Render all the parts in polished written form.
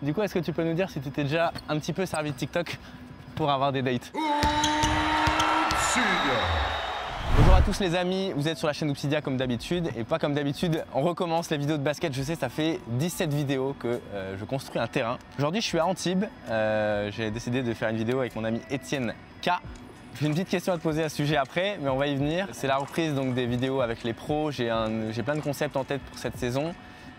Du coup, est-ce que tu peux nous dire si tu t'es déjà un petit peu servi de TikTok pour avoir des dates? Bonjour à tous les amis, vous êtes sur la chaîne Oupsidia comme d'habitude et pas comme d'habitude, on recommence les vidéos de basket. Je sais, ça fait 17 vidéos que je construis un terrain. Aujourd'hui je suis à Antibes, j'ai décidé de faire une vidéo avec mon ami Étienne K. J'ai une petite question à te poser à ce sujet après, mais on va y venir. C'est la reprise donc, des vidéos avec les pros, j'ai plein de concepts en tête pour cette saison.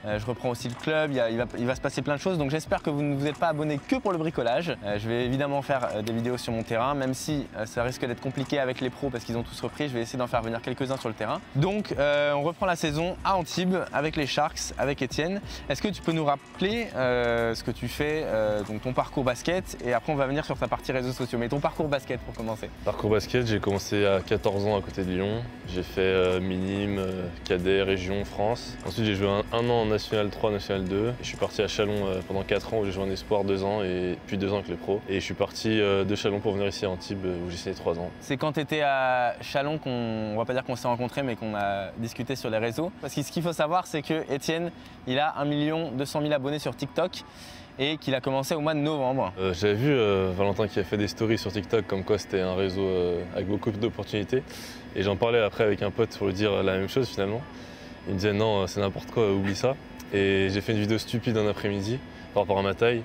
Je reprends aussi le club, il va se passer plein de choses, donc j'espère que vous ne vous êtes pas abonné que pour le bricolage. Je vais évidemment faire des vidéos sur mon terrain, même si ça risque d'être compliqué avec les pros parce qu'ils ont tous repris, je vais essayer d'en faire venir quelques-uns sur le terrain. Donc on reprend la saison à Antibes avec les Sharks, avec Étienne. Est-ce que tu peux nous rappeler ce que tu fais, donc ton parcours basket, et après on va venir sur ta partie réseaux sociaux, mais ton parcours basket pour commencer. Parcours basket, j'ai commencé à 14 ans à côté de Lyon. J'ai fait minime, cadet, région, France. Ensuite j'ai joué un an en National 3, National 2. Et je suis parti à Chalon pendant 4 ans où j'ai joué en espoir 2 ans et puis 2 ans avec les pros. Et je suis parti de Chalon pour venir ici à Antibes où j'ai signé 3 ans. C'est quand tu étais à Chalon on va pas dire qu'on s'est rencontrés mais qu'on a discuté sur les réseaux. Parce que ce qu'il faut savoir c'est que Étienne, il a 1 200 000 abonnés sur TikTok et qu'il a commencé au mois de novembre. J'avais vu Valentin qui a fait des stories sur TikTok comme quoi c'était un réseau avec beaucoup d'opportunités. Et j'en parlais après avec un pote pour lui dire la même chose finalement. Il me disait non, c'est n'importe quoi, oublie ça. Et j'ai fait une vidéo stupide un après-midi par rapport à ma taille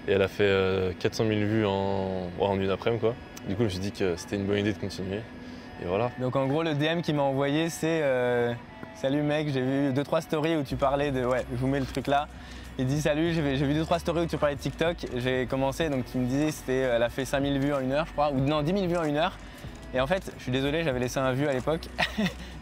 et elle a fait 400 000 vues en une après-midi quoi. Du coup je me suis dit que c'était une bonne idée de continuer et voilà. Donc en gros le DM qu'il m'a envoyé c'est salut mec, j'ai vu 2-3 stories où tu parlais de ouais, je vous mets le truc là. Il dit salut, j'ai vu 2-3 stories où tu parlais de TikTok, j'ai commencé donc tu me disais elle a fait 5000 vues en 1 heure je crois, ou non 10 000 vues en 1 heure. Et en fait, je suis désolé, j'avais laissé un vue à l'époque.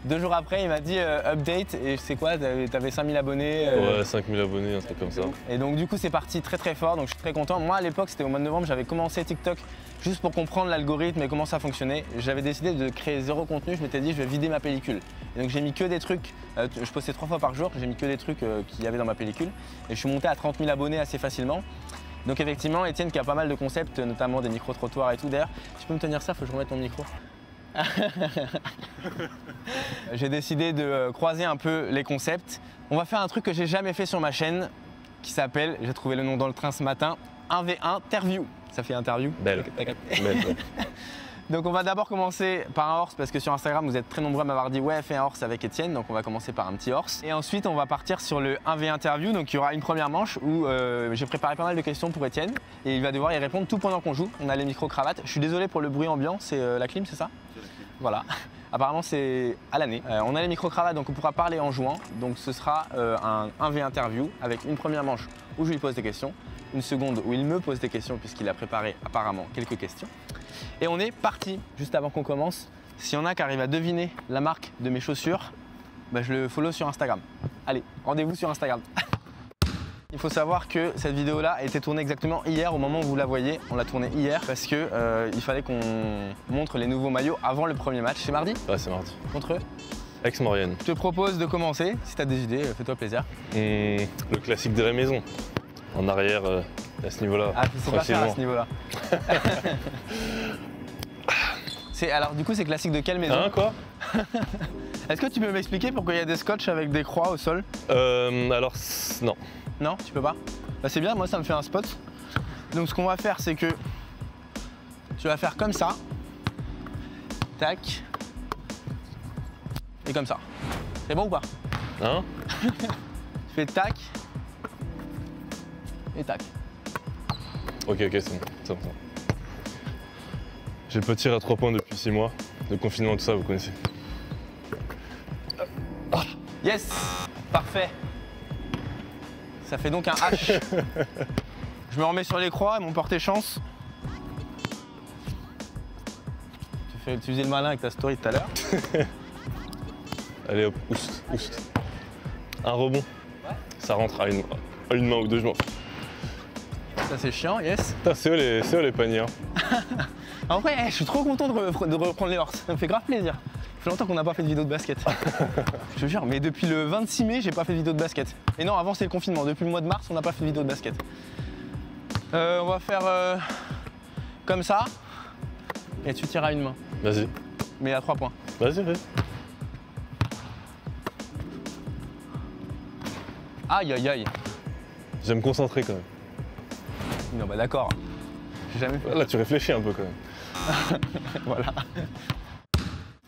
2 jours après, il m'a dit update et c'est quoi, t'avais 5000 abonnés Ouais, 5000 abonnés, un truc comme ça. Et donc du coup, c'est parti très très fort, donc je suis très content. Moi à l'époque, c'était au mois de novembre, j'avais commencé TikTok juste pour comprendre l'algorithme et comment ça fonctionnait. J'avais décidé de créer 0 contenu, je m'étais dit je vais vider ma pellicule. Et donc j'ai mis que des trucs, je postais 3 fois par jour, j'ai mis que des trucs qu'il y avait dans ma pellicule. Et je suis monté à 30 000 abonnés assez facilement. Donc effectivement, Étienne qui a pas mal de concepts, notamment des micro-trottoirs et tout. D'ailleurs, tu peux me tenir ça, faut que je remette mon micro. J'ai décidé de croiser un peu les concepts. On va faire un truc que j'ai jamais fait sur ma chaîne, qui s'appelle, j'ai trouvé le nom dans le train ce matin, 1v1 interview. Ça fait interview. Belle. Belle. Donc on va d'abord commencer par un horse parce que sur Instagram vous êtes très nombreux à m'avoir dit ouais fais un horse avec Étienne, donc on va commencer par un petit horse. Et ensuite on va partir sur le 1v interview, donc il y aura une première manche où j'ai préparé pas mal de questions pour Étienne et il va devoir y répondre tout pendant qu'on joue. On a les micro-cravates, je suis désolé pour le bruit ambiant, c'est la clim c'est ça? Voilà, apparemment c'est à l'année. On a les micro-cravates donc on pourra parler en jouant, donc ce sera un 1v interview avec une première manche où je lui pose des questions, une seconde où il me pose des questions puisqu'il a préparé apparemment quelques questions. Et on est parti. Juste avant qu'on commence, s'il y en a qui arrivent à deviner la marque de mes chaussures, bah je le follow sur Instagram. Allez, rendez-vous sur Instagram. Il faut savoir que cette vidéo-là a été tournée exactement hier au moment où vous la voyez. On l'a tournée hier parce que il fallait qu'on montre les nouveaux maillots avant le premier match. C'est mardi? Ouais, c'est mardi. Contre eux? Aix-Maurienne. Je te propose de commencer. Si tu as des idées, fais-toi plaisir. Le classique de la maison. En arrière, à ce niveau-là. Ah, tu sais pas faire à ce niveau-là. Alors du coup, c'est classique de quelle maison? Hein, quoi? Est-ce que tu peux m'expliquer pourquoi il y a des scotch avec des croix au sol? Alors, non. Non, tu peux pas? Bah c'est bien, moi ça me fait un spot. Donc ce qu'on va faire, c'est que tu vas faire comme ça. Tac. Et comme ça. C'est bon ou pas? Hein? Tu fais tac. Et tac. Ok, c'est bon. J'ai le tir à 3 points depuis 6 mois. Le confinement, tout ça, vous connaissez. Yes! Parfait. Ça fait donc un H. Je me remets sur les croix, mon porté chance. Tu faisais le malin avec ta story tout à l'heure. Allez hop, oust. Un rebond. Ouais. Ça rentre à une main ou 2 jours. Ça c'est chiant, yes. C'est eux les paniers. Hein. En vrai, je suis trop content de reprendre les horses. Ça me fait grave plaisir. Ça fait longtemps qu'on n'a pas fait de vidéo de basket. Je te jure, mais depuis le 26 mai, j'ai pas fait de vidéo de basket. Et non, avant c'était le confinement. Depuis le mois de mars, on n'a pas fait de vidéo de basket. On va faire comme ça. Et tu tires à une main. Vas-y. Mais à 3 points. Vas-y. Aïe aïe aïe. Je vais me concentrer quand même. Non, bah d'accord. J'ai jamais fait. Là, tu réfléchis un peu quand même. Voilà.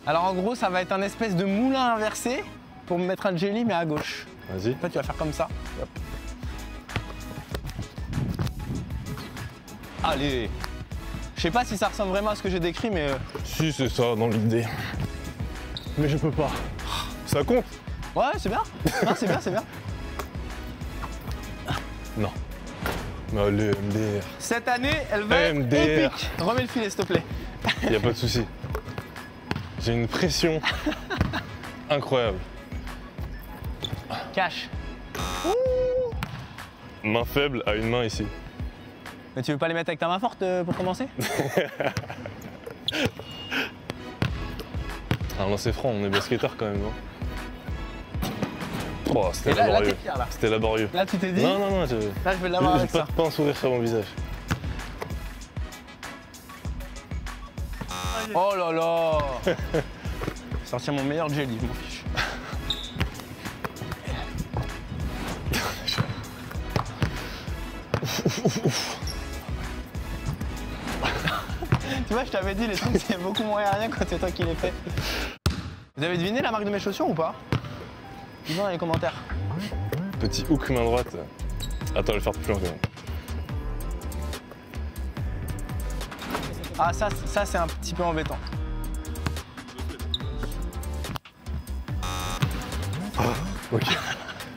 Alors en gros, ça va être un espèce de moulin inversé pour me mettre un jelly, mais à gauche. Vas-y. En fait, tu vas faire comme ça. Hop. Allez. Je sais pas si ça ressemble vraiment à ce que j'ai décrit, mais... Si, c'est ça, dans l'idée. Mais je peux pas. Ça compte? Ouais, c'est bien. Non, c'est bien, c'est bien. Non. Mais allez, MDR. Cette année, elle va être MDR. épique. Remets le filet, s'il te plaît. Y a pas de souci. J'ai une pression incroyable. Cache. Main faible à une main ici. Mais tu veux pas les mettre avec ta main forte pour commencer? Un lancer franc, on est basketteur quand même, non? Oh, c'était Et là, laborieux. t'es fier, là. C'était laborieux. Là, tu t'es dit? Non, non, non, Là, je vais l'avoir j'ai avec ça. pas un sourire sur mon visage. Oh là là. Sortir mon meilleur jelly, je m'en fiche. Tu vois, je t'avais dit, les trucs, c'est beaucoup moins aérien quand c'est toi qui les fais. Vous avez deviné la marque de mes chaussures ou pas? Dis-moi dans les commentaires. Petit hook main droite. Attends, je vais le faire plus loin quand même. Ah, ça c'est un petit peu embêtant. Ok,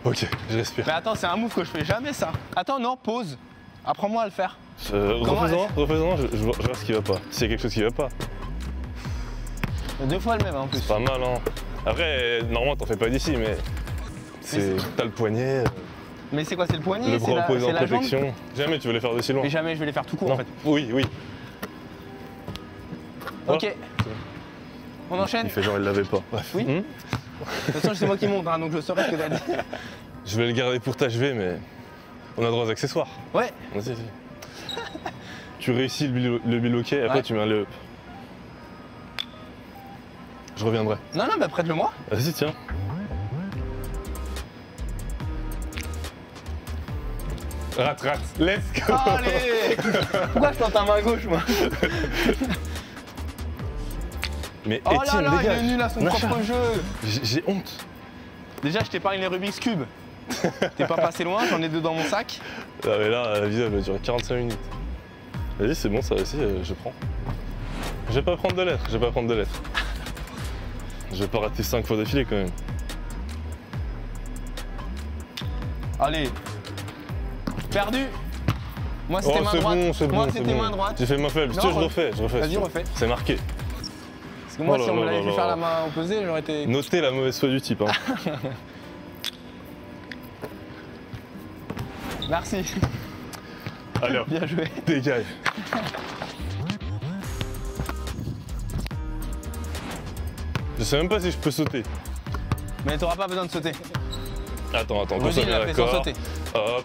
ok, je respire. Mais attends, c'est un move que je fais jamais, ça. Attends, non, pause. Apprends-moi à le faire. Refaisons, je vois ce qui va pas. S'il y a quelque chose qui va pas. Deux fois le même, hein, en plus. C'est pas mal, hein. Après, normalement, t'en fais pas d'ici, mais t'as le poignet, Mais c'est quoi, c'est le poignet? le bras opposé en la jambe? protection. Jamais tu veux les faire de si loin. Mais jamais je vais les faire tout court, Non. en fait. Oui, oui. Ok. On enchaîne? Il fait genre il l'avait pas. Bref. Oui. De toute façon, c'est moi qui monte, hein, donc je saurai ce que t'as dit. Je vais le garder pour t'achever, mais on a droit aux accessoires. Ouais. Vas-y. Tu réussis le biloquet, après Ouais. tu mets un layup. Je reviendrai. Non, non, bah prête-le-moi. Vas-y, tiens. Rate, let's go. Allez. Pourquoi je tente ta main gauche, moi? Mais Oh là Étienne, là, il dégage. est nul à son Nacha. propre jeu. J'ai honte. Déjà, je t'épargne les Rubik's Cube. T'es pas passé loin, j'en ai deux dans mon sac. Ah, mais là, la vidéo elle va durer 45 minutes. Vas-y, c'est bon, ça aussi, je prends. Je vais pas prendre de lettres, Je vais pas rater 5 fois d'affilée quand même. Allez. Perdu. Moi, c'était main droite. c'est bon, Moi, c'est c'était bon. main droite. J'ai fait main faible. Si Non, tu veux, je refais. Vas-y, refais. C'est marqué. Parce que moi, Oh si là on me là l'avait là fait faire là. la main opposée, j'aurais été... Notez la mauvaise foi du type. Hein. Merci. Allez, hop, Bien joué. dégage. Je sais même pas si je peux sauter. Mais t'auras pas besoin de sauter. Attends, qu'on Vas-y, soit il bien l'a fait sans d'accord. sauter. Hop,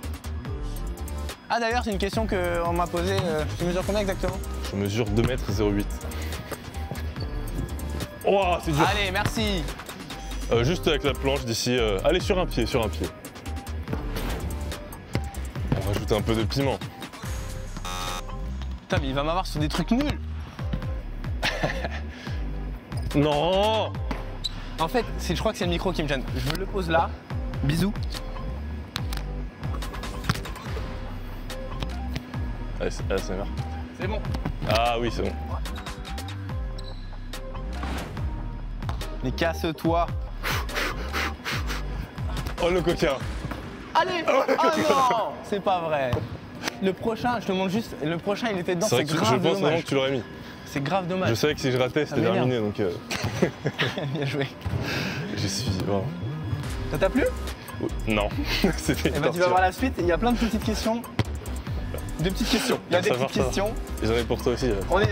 Ah, d'ailleurs, c'est une question qu'on m'a posée. Tu mesures combien exactement? je mesure 2,08 m. Oh, c'est dur. Allez, merci. Juste avec la planche d'ici. Allez, sur un pied. On va rajouter un peu de piment. Putain, mais il va m'avoir sur des trucs nuls. Non. En fait, je crois que c'est le micro qui me gêne. Je me le pose là. Bisous. Allez, c'est marrant. C'est bon. Ah oui, c'est bon. Mais casse-toi. Oh, le coquin. Allez. Oh non. C'est pas vrai. Le prochain, je te montre juste. Le prochain, il était dedans. C'est vrai C'est que je grave pense vraiment dommage. que tu l'aurais mis. C'est grave dommage. Je savais que si je ratais, c'était m'énerve. terminé, donc Bien joué. j'ai suivi. Voilà. Ça t'a plu? Non, c'était Eh une ben, tu vas torture. voir la suite. Il y a plein de petites questions. Des petites questions. Il y a des Ça va, petites questions. Et j'en ai pour toi aussi. On est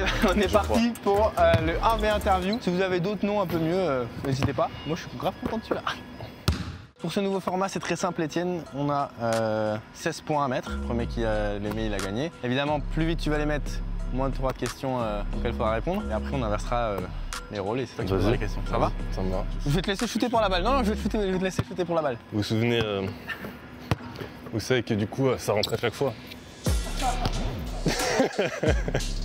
Je parti pour le 1v interview. Si vous avez d'autres noms un peu mieux, n'hésitez pas. Moi, je suis grave content de celui-là. Pour ce nouveau format, c'est très simple, Étienne. On a 16 points à mettre. Le premier qui les met, il a gagné. Évidemment, plus vite tu vas les mettre, moins tu auras de questions auxquelles il faudra répondre. Et après, on inversera les rôles et c'est toi qui poseras les questions. Ça va? Ça me va. Je vais te laisser shooter pour la balle. Non, je vais te laisser shooter pour la balle. Vous vous souvenez, vous savez que du coup, ça rentre à chaque fois.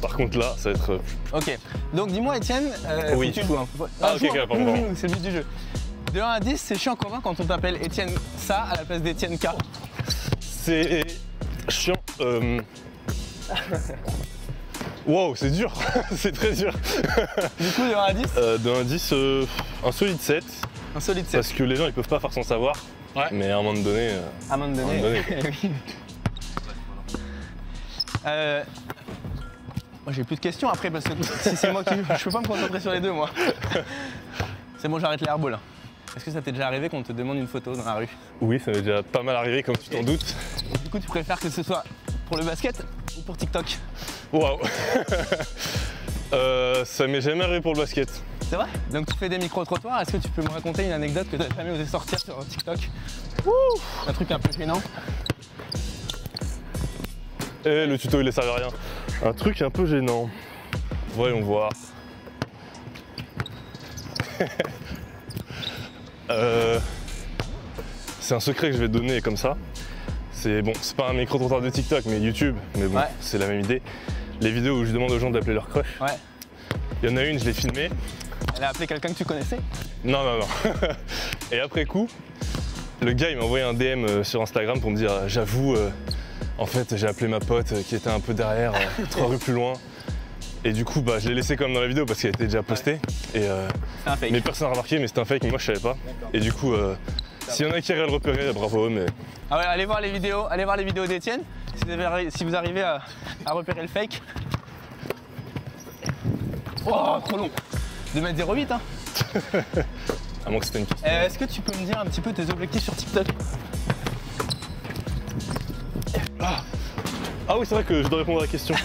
Par contre là, ça va être... Ok, donc dis-moi Étienne, Oui. faut que tu joues, hein. Ah, ok, joue, ok, pardon. c'est le but du jeu. De 1 à 10, c'est chiant comment quand on t'appelle Étienne ça à la place d'Étienne K? C'est chiant. Wow, c'est dur, c'est très dur. Du coup, de 1 à 10, De 1 à 10, un solide 7. un solide 7. Parce que les gens ils peuvent pas faire sans savoir. Ouais. Mais à un moment donné. À un moment donné. Oui. Moi j'ai plus de questions après parce que si c'est moi qui. Je peux pas me concentrer sur les deux moi. C'est bon, j'arrête les airballs. Est-ce que ça t'est déjà arrivé qu'on te demande une photo dans la rue? Oui, ça m'est déjà pas mal arrivé comme tu t'en doutes. Du coup, tu préfères que ce soit pour le basket ou pour TikTok? Waouh. Ça m'est jamais arrivé pour le basket. C'est vrai? Donc tu fais des micro-trottoirs, est-ce que tu peux me raconter une anecdote que tu n'as jamais osé sortir sur TikTok? Un truc un peu gênant? Eh, le tuto il ne servait à rien. Un truc un peu gênant. Voyons voir. C'est un secret que je vais te donner comme ça. C'est bon, c'est pas un micro-trottoir de TikTok mais YouTube, mais bon, Ouais. c'est la même idée. Les vidéos où je demande aux gens d'appeler leur crush. Ouais. Il y en a une, je l'ai filmée. Elle a appelé quelqu'un que tu connaissais? Non, non, non. Et après coup, le gars il m'a envoyé un DM sur Instagram pour me dire j'avoue, en fait j'ai appelé ma pote qui était un peu derrière, 3 rues plus loin. Et du coup bah, je l'ai laissé comme dans la vidéo parce qu'elle était déjà postée. Et, C'est un fake. mais personne n'a remarqué, mais c'était un fake, mais moi je savais pas. Et du coup, s'il y en a qui arrivent à le repérer, bravo à eux, mais... Ah ouais, allez voir les vidéos d'Étienne si vous arrivez à repérer le fake. Oh, trop long. 2m08 hein. À moins que c'était une question. Est-ce que tu peux me dire un petit peu tes objectifs sur TikTok? Ah oui, c'est vrai que je dois répondre à la question.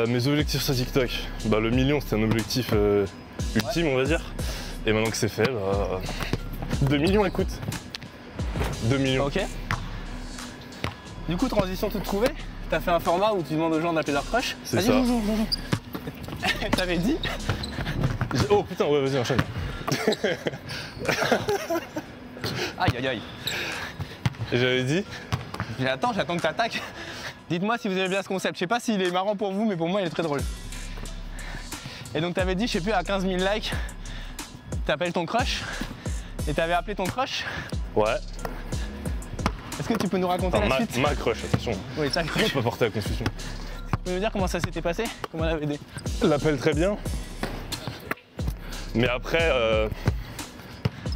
Mes objectifs sur TikTok, bah, le million c'était un objectif ultime on va dire. Et maintenant que c'est fait, bah, 2 millions écoute. 2 millions. Ok. Du coup, transition toute trouvée. T'as fait un format où tu demandes aux gens d'appeler leur crush. C'est Vas-y, ça. joue. T'avais dit. Oh putain, ouais vas-y enchaîne. Aïe. Et j'avais dit, J'attends que t'attaques. Dites-moi si vous aimez bien ce concept. Je sais pas s'il est marrant pour vous, mais pour moi, il est très drôle. Et donc, t'avais dit, je sais plus, à 15 000 likes, t'appelles ton crush. Et t'avais appelé ton crush. ouais, Est-ce que tu peux nous raconter enfin, la suite? ma crush, attention. Oui, ta Je crush. suis pas porté à confusion. Tu peux nous dire comment ça s'était passé? Comment elle avait aidé? L'appelle très bien. Mais après,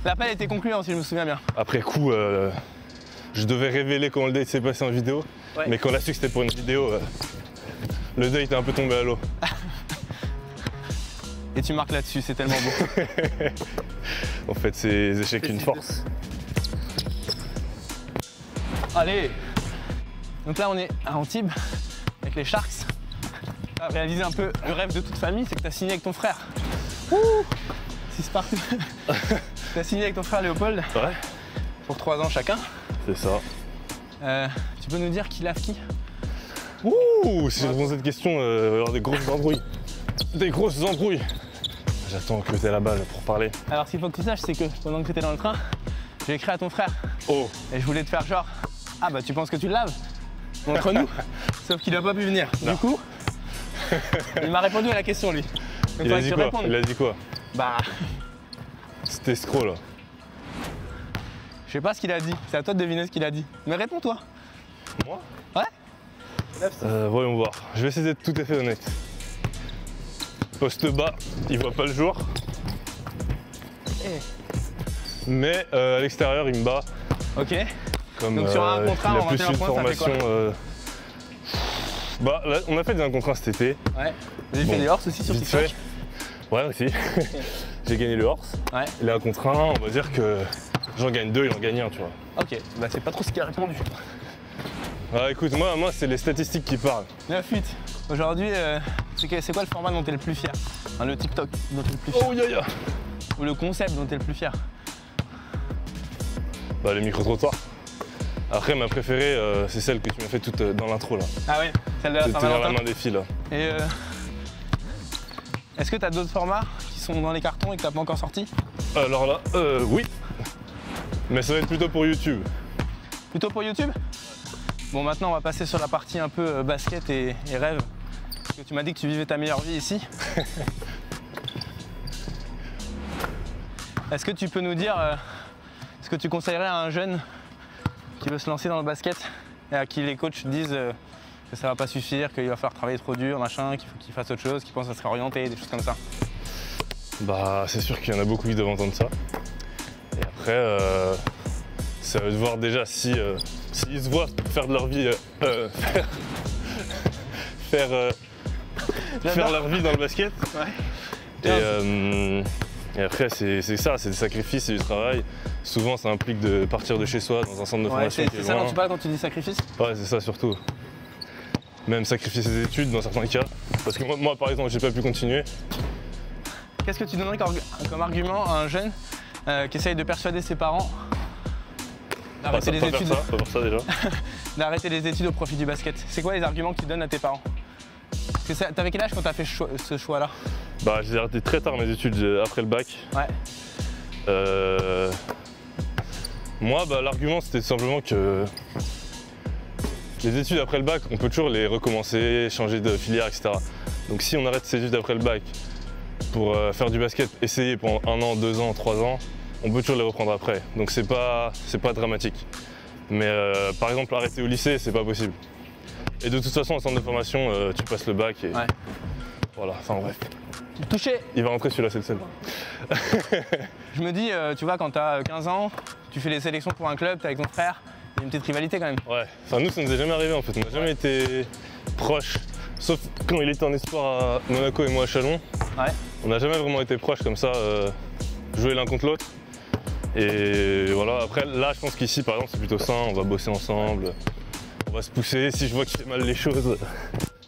L'appel était concluant, si je me souviens bien. après coup, je devais révéler comment le date s'est passé en vidéo. Ouais. Mais quand on a su que c'était pour une vidéo, le date est un peu tombé à l'eau. Et tu marques là-dessus, c'est tellement beau. En fait, c'est les échecs une force. Allez. Donc là, on est à Antibes, avec les Sharks. Tu as réalisé un peu le rêve de toute famille, c'est que tu as signé avec ton frère. Ouh, 6 partout. Tu as signé avec ton frère Léopold Ouais, pour 3 ans chacun. c'est ça. Tu peux nous dire qui lave qui? Ouh, si je réponds à cette question, il va y avoir des grosses embrouilles. Des grosses embrouilles. J'attends que t'aies la balle pour parler. Alors, ce qu'il faut que tu saches, c'est que pendant que tu étais dans le train, j'ai écrit à ton frère. Oh, Et je voulais te faire genre, ah bah tu penses que tu le laves? Entre nous. Sauf qu'il n'a pas pu venir. Non. Du coup, il m'a répondu à la question, lui. Donc, il faudrait a que dit tu quoi? répondes. Il a dit quoi? Bah, Cet escroc là. je sais pas ce qu'il a dit. C'est à toi de deviner ce qu'il a dit. Mais réponds-toi. Moi? Ouais. Voyons voir. Je vais essayer d'être tout à fait honnête. Poste bas, il voit pas le jour. Mais à l'extérieur, il me bat. Ok. Comme Donc sur un contrat il en a plus 21 une points, ça fait quoi? formation. Bah, là, on a fait des 1 contre 1 cet été. Ouais. J'ai fait Bon, des horses aussi sur vite TikTok. fait. Ouais, aussi. J'ai gagné le horse. Ouais. Les 1 contre 1, on va dire que j'en gagne 2, il en gagne 1, tu vois. Ok. Bah c'est pas trop ce qu'il a répondu. Ah, écoute, moi c'est les statistiques qui parlent. 9-8. Aujourd'hui, c'est quoi le format dont t'es le plus fier? Enfin, le TikTok dont t'es le plus fier. Oh, ya. Ou le concept dont t'es le plus fier? Bah, les micro-trottoirs. Après, ma préférée, c'est celle que tu m'as fait toute dans l'intro là. Ah ouais, celle de la C'est tenir la Saint-Valentin. main des filles là. Et est-ce que t'as d'autres formats qui sont dans les cartons et que t'as pas encore sorti? Alors là, oui. Mais ça va être plutôt pour YouTube. Plutôt pour YouTube? Bon, maintenant on va passer sur la partie un peu basket et rêve. Parce que tu m'as dit que tu vivais ta meilleure vie ici. Est-ce que tu peux nous dire ce que tu conseillerais à un jeune qui veut se lancer dans le basket et à qui les coachs disent que ça va pas suffire, qu'il va falloir travailler trop dur, machin, qu'il faut qu'il fasse autre chose, qu'il pense à se réorienter, des choses comme ça? Bah, c'est sûr qu'il y en a beaucoup qui doivent entendre ça. Et après, ça veut voir déjà s'ils se voient faire de leur vie, faire leur vie dans le basket. Ouais. Et après, c'est ça, c'est des sacrifices, c'est du travail. Souvent, ça implique de partir de chez soi dans un centre de formation qui est c'est ça loin. dont tu parles quand tu dis sacrifice? Ouais, c'est ça surtout. Même sacrifier ses études dans certains cas. Parce que moi par exemple, j'ai pas pu continuer. Qu'est-ce que tu donnerais comme argument à un jeune qui essaye de persuader ses parents d'arrêter les études, pas faire ça déjà. d'arrêter les études au profit du basket? C'est quoi les arguments que tu donnes à tes parents? T'avais quel âge quand t'as fait ce choix-là? Bah, j'ai arrêté très tard mes études après le bac. Ouais. Moi, bah, l'argument c'était simplement que les études après le bac, on peut toujours les recommencer, changer de filière, etc. Donc si on arrête ses études après le bac pour faire du basket, essayer pendant 1 an, 2 ans, 3 ans, on peut toujours les reprendre après. Donc c'est pas dramatique. Mais par exemple, arrêter au lycée, c'est pas possible. Et de toute façon, en centre de formation, tu passes le bac et Ouais. voilà, enfin bref. Touché. Il va rentrer celui-là, c'est le seul. Je me dis, tu vois, quand t'as 15 ans, tu fais les sélections pour un club, t'es avec ton frère, il y a une petite rivalité quand même. Ouais, enfin nous, ça nous est jamais arrivé en fait. On n'a jamais été proches. Sauf quand il était en espoir à Monaco et moi à Chalon. Ouais. On n'a jamais vraiment été proches comme ça, jouer l'un contre l'autre. Et voilà, après là, je pense qu'ici, par exemple, c'est plutôt sain, on va bosser ensemble. On va se pousser, si je vois qu'il fait mal les choses,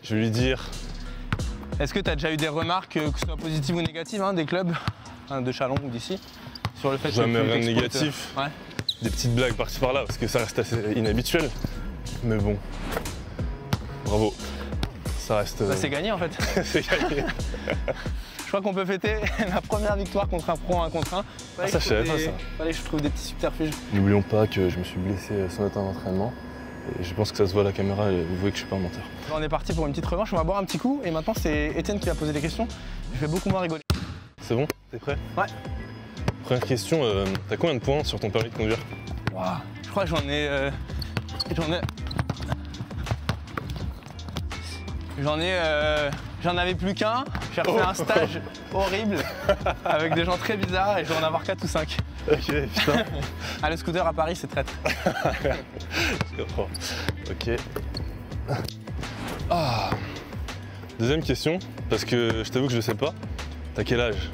je vais lui dire. Est-ce que tu as déjà eu des remarques, que ce soit positives ou négatives, hein, des clubs de Chalon ou d'ici, sur le fait que Jamais tu rien de t'exploites, négatif. Ouais. Des petites blagues par-ci par-là, parce que ça reste assez inhabituel. Mais bon, bravo. Ça reste. Bah, c'est gagné en fait. C'est gagné. Je crois qu'on peut fêter la première victoire contre un pro 1 contre 1. Ah, ça, je savais pas ça. Fallait que je trouve des petits subterfuges. N'oublions pas que je me suis blessé ce matin en entraînement. Et je pense que ça se voit à la caméra et vous voyez que je suis pas un menteur. On est parti pour une petite revanche, on va boire un petit coup et maintenant c'est Étienne qui va poser des questions. Je vais beaucoup moins rigoler. C'est bon? T'es prêt? Ouais. Première question, t'as combien de points sur ton permis de conduire? Wow. Je crois que j'en avais plus qu'un. J'ai refait un stage horrible avec des gens très bizarres et je vais en avoir 4 ou 5. Ok, putain. Ah, le scooter à Paris, c'est traître. Je comprends. Ok. Ah. Deuxième question, parce que je t'avoue que je sais pas. T'as quel âge?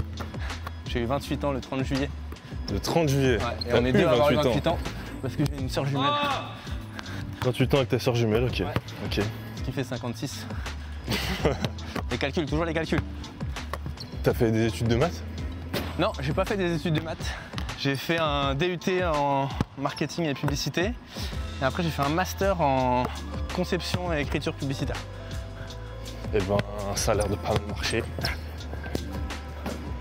J'ai eu 28 ans le 30 juillet. Le 30 juillet. Ouais, et T'as on est eu deux à avoir eu 28 28 ans parce que j'ai une sœur jumelle. 28 ans avec ta soeur jumelle, ok. Ouais. Ok. Ce qui fait 56. Les calculs, toujours les calculs. T'as fait des études de maths? Non, j'ai pas fait des études de maths. J'ai fait un DUT en marketing et publicité. Et après, j'ai fait un master en conception et écriture publicitaire. Eh ben, ça a l'air de pas mal marcher.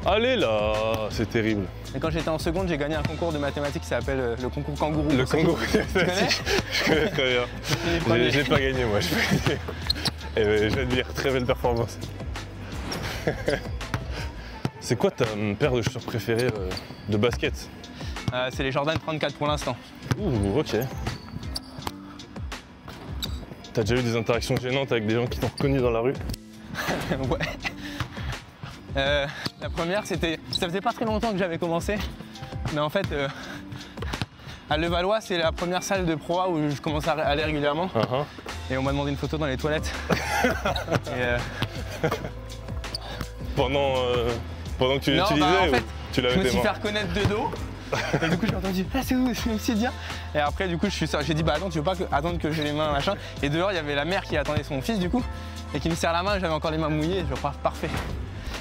Allez là, c'est terrible. Et quand j'étais en seconde, j'ai gagné un concours de mathématiques qui s'appelle le concours kangourou. Le kangourou, tu connais? Je connais très bien. J'ai pas gagné moi, j'ai pas gagné. Et je vais te dire, très belle performance. C'est quoi ta paire de chaussures préférée de basket? C'est les Jordan 34 pour l'instant. Ouh, ok. T'as déjà eu des interactions gênantes avec des gens qui t'ont reconnu dans la rue? Ouais. La première, ça faisait pas très longtemps que j'avais commencé. Mais en fait, à Levallois, c'est la première salle de Pro A où je commence à aller régulièrement. Et on m'a demandé une photo dans les toilettes. Et, pendant que tu l'utilisais, bah, en fait, tu l'avais je me suis tes fait mains? reconnaître de dos. Et du coup, j'ai entendu « Ah, c'est où? C'est Obsidian ?» Et après, du coup, j'ai dit « Bah attends, tu veux pas attendre que j'ai les mains, machin ?» Et dehors, il y avait la mère qui attendait son fils, du coup, et qui me serre la main, j'avais encore les mains mouillées, je vois parfait.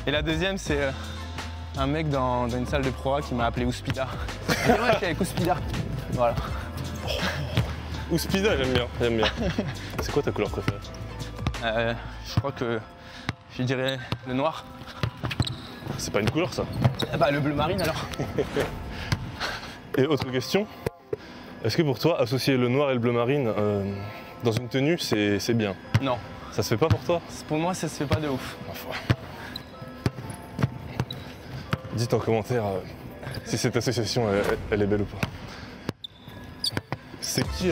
Et la deuxième, c'est un mec dans une salle de Pro A qui m'a appelé Ouspida. Il m'a dit « Ouais, je suis avec Ouspida. » Voilà. Ouspida, j'aime bien. C'est quoi ta couleur préférée? Je crois que je dirais le noir. C'est pas une couleur ça? Bah le bleu marine alors. Et autre question, est-ce que pour toi, associer le noir et le bleu marine, dans une tenue, c'est bien. Non. Ça se fait pas pour toi? Pour moi, ça se fait pas de ouf. Ma foi. Dites en commentaire si cette association elle est belle ou pas. C'est qui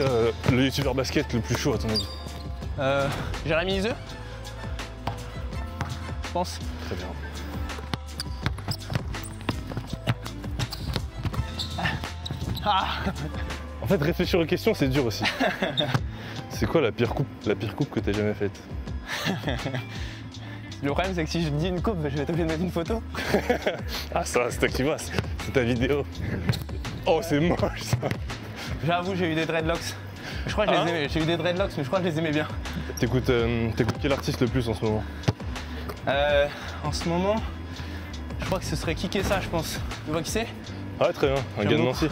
le youtubeur basket le plus chaud à ton avis? Jérémy Iseux, je pense. Très bien. Ah. En fait, réfléchir aux questions, c'est dur aussi. C'est quoi la pire coupe que t'as jamais faite? Le problème, c'est que si je dis une coupe, je vais être obligé de mettre une photo. Ah ça, c'est toi qui vois, c'est ta vidéo. Oh, c'est moche ça. J'avoue, j'ai eu des dreadlocks. Je crois que je les aimais. J'ai eu des dreadlocks, mais je crois que je les aimais bien. T'écoutes quel artiste le plus en ce moment? En ce moment, je crois que ce serait Kikessa, je pense. Tu vois qui c'est? Ah, très bien, un gars de Nancy.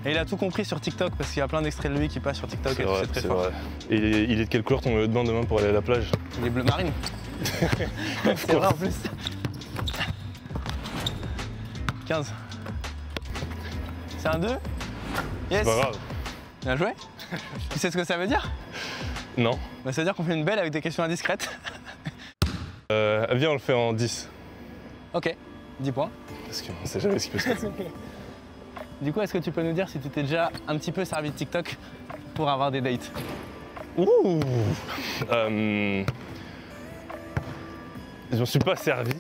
Et il a tout compris sur TikTok parce qu'il y a plein d'extraits de lui qui passent sur TikTok et c'est très fort. Vrai. Et il est de quelle couleur ton maillot de bain demain pour aller à la plage? Il est bleu marine. C'est vrai en plus. 15. C'est un 2? Yes. C'est pas grave. Bien joué. Tu sais ce que ça veut dire? Non. Bah, ça veut dire qu'on fait une belle avec des questions indiscrètes. Viens, on le fait en 10. Ok, 10 points. Parce qu'on sait jamais ce qui peut se passer. Du coup, est-ce que tu peux nous dire si tu t'es déjà un petit peu servi de TikTok pour avoir des dates? Ouh. Je m'en suis pas servi.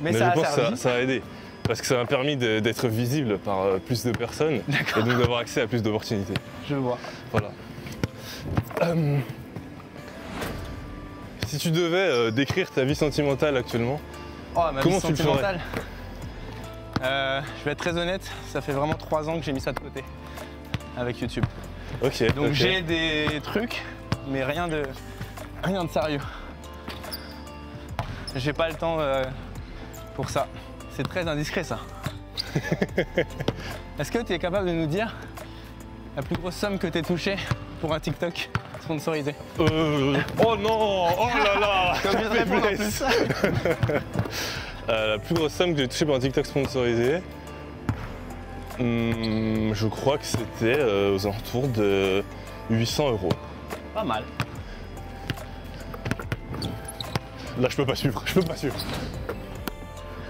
Mais je ça a pense servi. que ça a aidé. Parce que ça m'a permis d'être visible par plus de personnes et donc d'avoir accès à plus d'opportunités. Je vois. Voilà. Si tu devais décrire ta vie sentimentale actuellement, Oh, ma comment vie tu le ferais? sentimentale. Je vais être très honnête, ça fait vraiment 3 ans que j'ai mis ça de côté avec YouTube. Ok. Donc ok. j'ai des trucs, mais rien de sérieux. J'ai pas le temps pour ça. C'est très indiscret ça. Est-ce que tu es capable de nous dire la plus grosse somme que tu aies touchée pour un TikTok sponsorisé? Oh non! Oh là là! T'as obligé de répondre en Faiblesse. plus. La plus grosse somme que j'ai touchée pour un TikTok sponsorisé, je crois que c'était aux alentours de 800 €. Pas mal. Là, je peux pas suivre.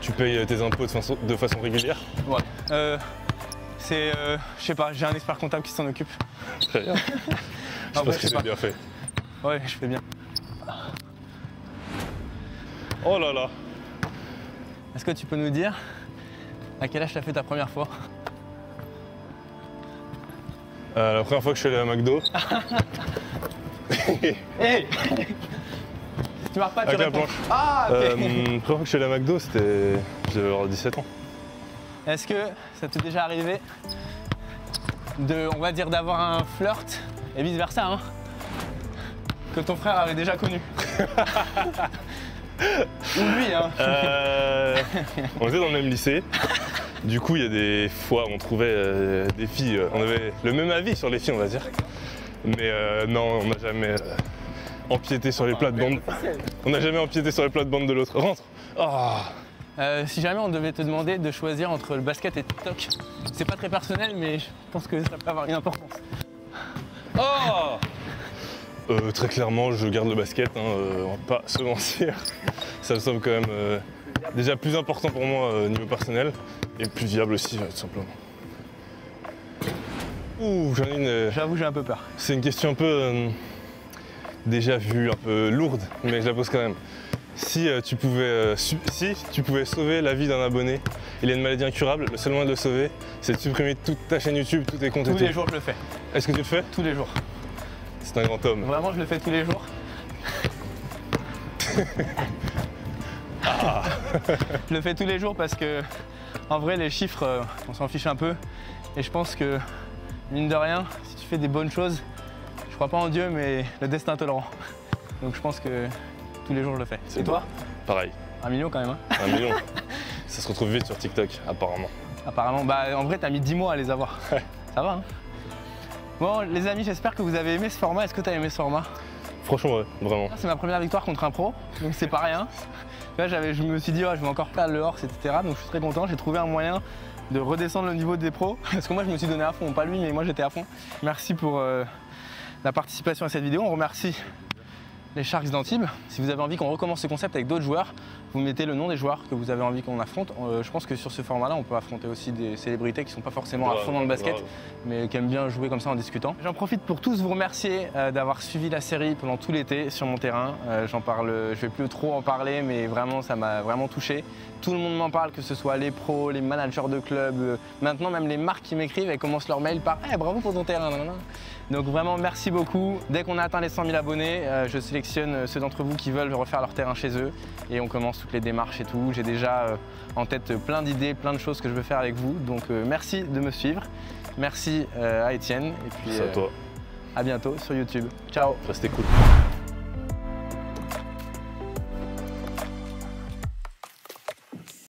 Tu payes tes impôts de façon régulière? Ouais. Je sais pas, j'ai un expert comptable qui s'en occupe. Très bien. Je pense que c'est bien fait. Ouais, je fais bien. Oh là là! Est-ce que tu peux nous dire à quel âge tu as fait ta première fois? La première fois que je suis allé à McDo. Hey. Tu marques pas, tu Avec la réponds. planche. Ah, ok. La première fois que je suis allé à McDo, c'était. Je devais avoir 17 ans. Est-ce que ça t'est déjà arrivé on va dire, d'avoir un flirt et vice versa, hein, que ton frère avait déjà connu? Ou lui, hein. On était dans le même lycée. Du coup, il y a des fois où on trouvait des filles, on avait le même avis sur les filles, on va dire. Mais non, on n'a jamais empiété sur les plates-bandes. On n'a jamais empiété sur les plates-bandes de l'autre. Rentre! Ah. Si jamais on devait te demander de choisir entre le basket et TikTok, c'est pas très personnel, mais je pense que ça peut avoir une importance. Oh! Très clairement, je garde le basket, hein, on va pas se mentir. Ça me semble quand même déjà plus important pour moi au niveau personnel et plus viable aussi, tout simplement. Ouh, j'en ai une. J'avoue, j'ai un peu peur. C'est une question un peu déjà vue, un peu lourde, mais je la pose quand même. Si tu pouvais sauver la vie d'un abonné, il a une maladie incurable, le seul moyen de le sauver, c'est de supprimer toute ta chaîne YouTube, tous tes comptes et tout. Tous les jours, je le fais. Est-ce que tu le fais? Tous les jours. C'est un grand homme. Vraiment, je le fais tous les jours. Je le fais tous les jours parce que, en vrai, les chiffres, on s'en fiche un peu. Et je pense que, mine de rien, si tu fais des bonnes choses, je crois pas en Dieu, mais le destin te le rend. Donc je pense que tous les jours, je le fais. C'est Et toi? Pareil. 1 million quand même, hein? 1 million. Ça se retrouve vite sur TikTok, apparemment. Apparemment, bah en vrai, t'as mis 10 mois à les avoir. Ouais. Ça va, hein? Bon, les amis, j'espère que vous avez aimé ce format. Est-ce que t'as aimé ce format? Franchement, ouais, vraiment. C'est ma première victoire contre un pro, donc c'est pas rien. Là, je me suis dit, oh, je vais encore perdre le horse, etc. Donc je suis très content. J'ai trouvé un moyen de redescendre le niveau des pros. Parce que moi, je me suis donné à fond. Pas lui, mais moi, j'étais à fond. Merci pour la participation à cette vidéo. On remercie les Sharks d'Antibes. Si vous avez envie qu'on recommence ce concept avec d'autres joueurs, vous mettez le nom des joueurs que vous avez envie qu'on affronte. Je pense que sur ce format-là, on peut affronter aussi des célébrités qui ne sont pas forcément à fond dans le basket, mais qui aiment bien jouer comme ça en discutant. J'en profite pour tous vous remercier d'avoir suivi la série pendant tout l'été sur mon terrain. Je vais plus trop en parler, mais vraiment, ça m'a vraiment touché. Tout le monde m'en parle, que ce soit les pros, les managers de clubs, maintenant même les marques qui m'écrivent et commencent leur mail par hey, « bravo pour ton terrain ». Donc vraiment, merci beaucoup. Dès qu'on a atteint les 100 000 abonnés, je sélectionne ceux d'entre vous qui veulent refaire leur terrain chez eux et on commence toutes les démarches et tout. J'ai déjà en tête plein d'idées, plein de choses que je veux faire avec vous. Donc merci de me suivre. Merci à Étienne et puis à toi. À bientôt sur YouTube. Ciao. Restez cool.